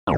Kelembutan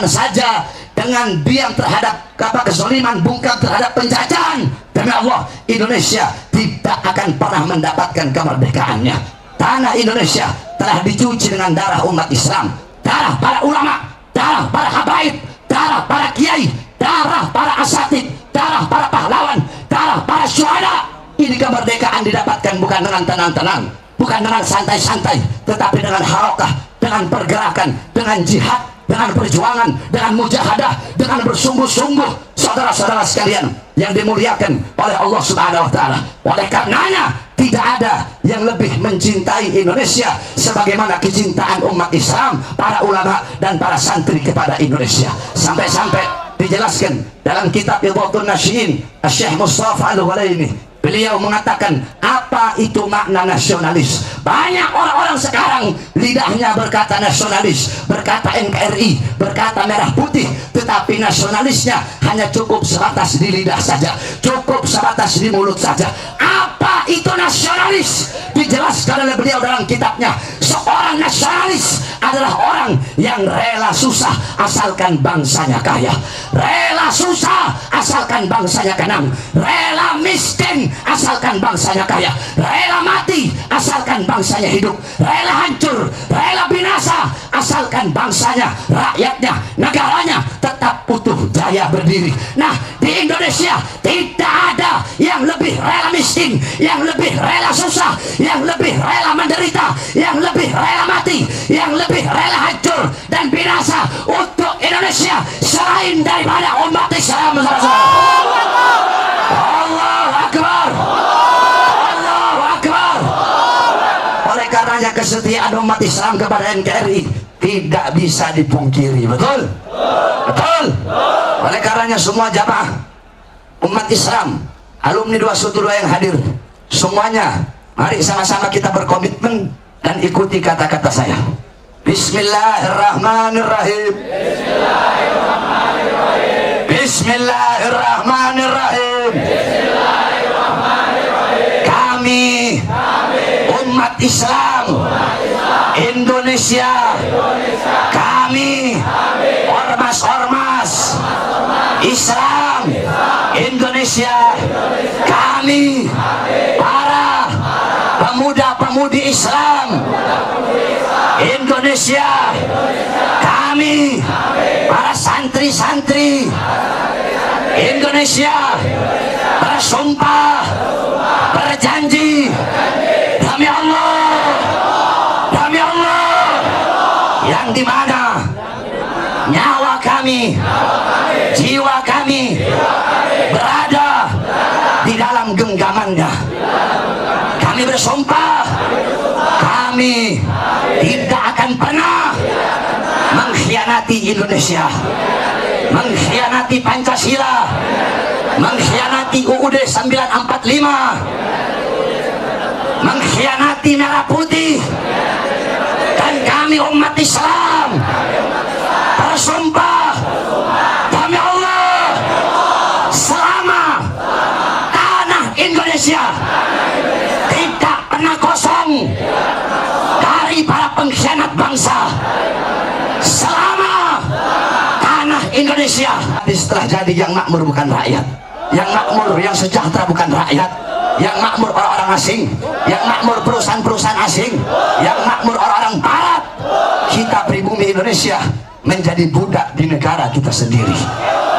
saja dengan diam terhadap kezaliman, bungkam terhadap penjajahan. Demi Allah, Indonesia tidak akan pernah mendapatkan kemerdekaannya. Tanah Indonesia telah dicuci dengan darah umat Islam, darah para ulama, darah para habaib, darah para kiai, darah para asatid, darah para pahlawan, darah para syuhada. Ini kemerdekaan didapatkan bukan dengan tenang-tenang, bukan dengan santai-santai, tetapi dengan harakah, dengan pergerakan, dengan jihad, dengan perjuangan, dengan mujahadah, dengan bersungguh-sungguh. Saudara-saudara sekalian yang dimuliakan oleh Allah Subhanahu wa taala, oleh karenanya tidak ada yang lebih mencintai Indonesia sebagaimana kecintaan umat Islam, para ulama dan para santri kepada Indonesia. Sampai-sampai dijelaskan dalam kitab Idhatun Nasyiin Syekh Mustafa Al-Walaini, beliau mengatakan apa itu makna nasionalis. Banyak orang-orang sekarang lidahnya berkata nasionalis, berkata NKRI, berkata merah putih, tetapi nasionalisnya hanya cukup sebatas di lidah saja, cukup sebatas di mulut saja. Apa itu nasionalis? Dijelaskan oleh beliau dalam kitabnya, seorang nasionalis adalah orang yang rela susah asalkan bangsanya kaya, rela susah asalkan bangsanya tenang, rela miskin asalkan bangsanya kaya, rela mati asalkan bangsanya hidup, rela hancur, rela binasa asalkan bangsanya, rakyatnya, negaranya tetap utuh jaya berdiri. Nah, di Indonesia tidak ada yang lebih rela miskin, yang lebih rela susah, yang lebih rela menderita, yang lebih rela mati, yang lebih rela hancur dan binasa untuk Indonesia selain daripada umat Islam. Allahu Akbar, Allahu Akbar. Oleh karenanya kesetiaan umat Islam kepada NKRI tidak bisa dipungkiri. Betul? Betul? Oleh karenanya semua jamaah umat Islam, alumni 212 yang hadir, semuanya mari sama-sama kita berkomitmen dan ikuti kata-kata saya. Bismillahirrahmanirrahim. Bismillahirrahmanirrahim. Bismillahirrahmanirrahim. Kami umat Islam Indonesia, kami ormas-ormas Islam Indonesia, kami para pemuda-pemudi Islam Indonesia, kami para santri-santri Indonesia bersumpah, berjanji demi Allah, demi Allah, yang dimana nyawa kami, jiwa kami berada di dalam genggamannya. Kami bersumpah, kami tidak akan pernah mengkhianati Indonesia, mengkhianati Pancasila, mengkhianati UUD 945, mengkhianati merah putih. Dan kami umat Islam bersumpah demi Allah, selama tanah Indonesia tidak pernah kosong dari para pengkhianat bangsa, selama tanah Indonesia setelah jadi yang makmur bukan rakyat, yang makmur, yang sejahtera bukan rakyat, yang makmur orang-orang asing, yang makmur perusahaan-perusahaan asing, yang makmur orang-orang barat. Kita pribumi Indonesia menjadi budak di negara kita sendiri.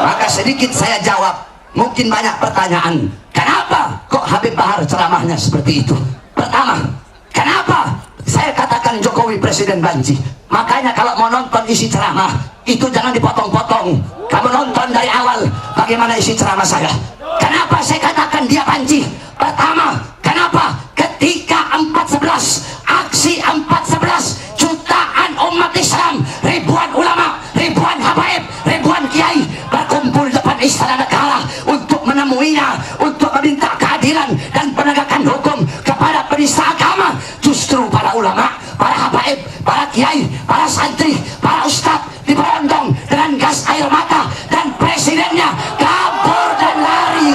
Maka sedikit saya jawab, mungkin banyak pertanyaan. Kenapa kok Habib Bahar ceramahnya seperti itu? Pertama, kenapa saya katakan Jokowi presiden banci? Makanya kalau mau nonton isi ceramah itu jangan dipotong-potong. Kamu nonton dari awal bagaimana isi ceramah saya. Kenapa saya katakan dia banci? Pertama, kenapa ketika 411, aksi 411, jutaan umat Islam, ribuan ulama, ribuan habaib, ribuan kiai berkumpul depan istana negara untuk menemuinya, untuk meminta keadilan dan penegakan hukum kepada penista agama. Justru para ulama, para habaib, para kiai, para santri, para ustadz diberondong dengan gas air mata, dan presiden presidennya kabur dan lari.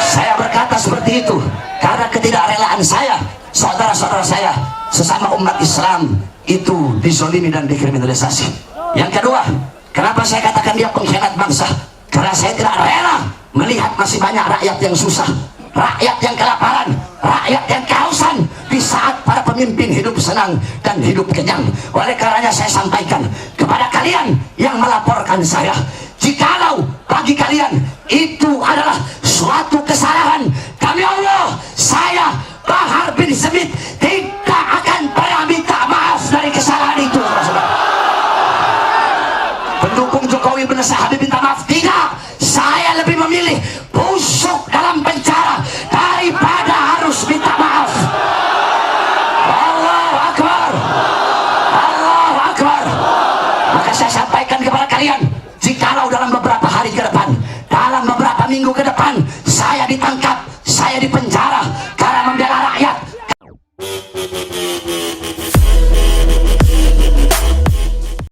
Saya berkata seperti itu karena ketidakrelaan saya, saudara-saudara saya sesama umat Islam itu dizolimi dan dikriminalisasi. Yang kedua, kenapa saya katakan dia pengkhianat bangsa? Karena saya tidak rela melihat masih banyak rakyat yang susah, rakyat yang kelaparan, rakyat yang kehausan di saat para pemimpin hidup senang dan hidup kenyang. Oleh karenanya saya sampaikan kepada kalian yang melaporkan saya, jikalau bagi kalian itu adalah suatu kesalahan, demi Allah saya Bahar bin Smith tidak akan pernah minta maaf dari kesalahan itu. Pendukung Jokowi berusaha minta maaf, tidak. Saya lebih memilih busuk dalam penjara daripada harus minta maaf. Allahu Akbar, Allahu Akbar. Maka saya sampaikan kepada kalian, jikalau dalam beberapa hari ke depan, dalam beberapa minggu ke depan saya ditangkap, saya dipenjara,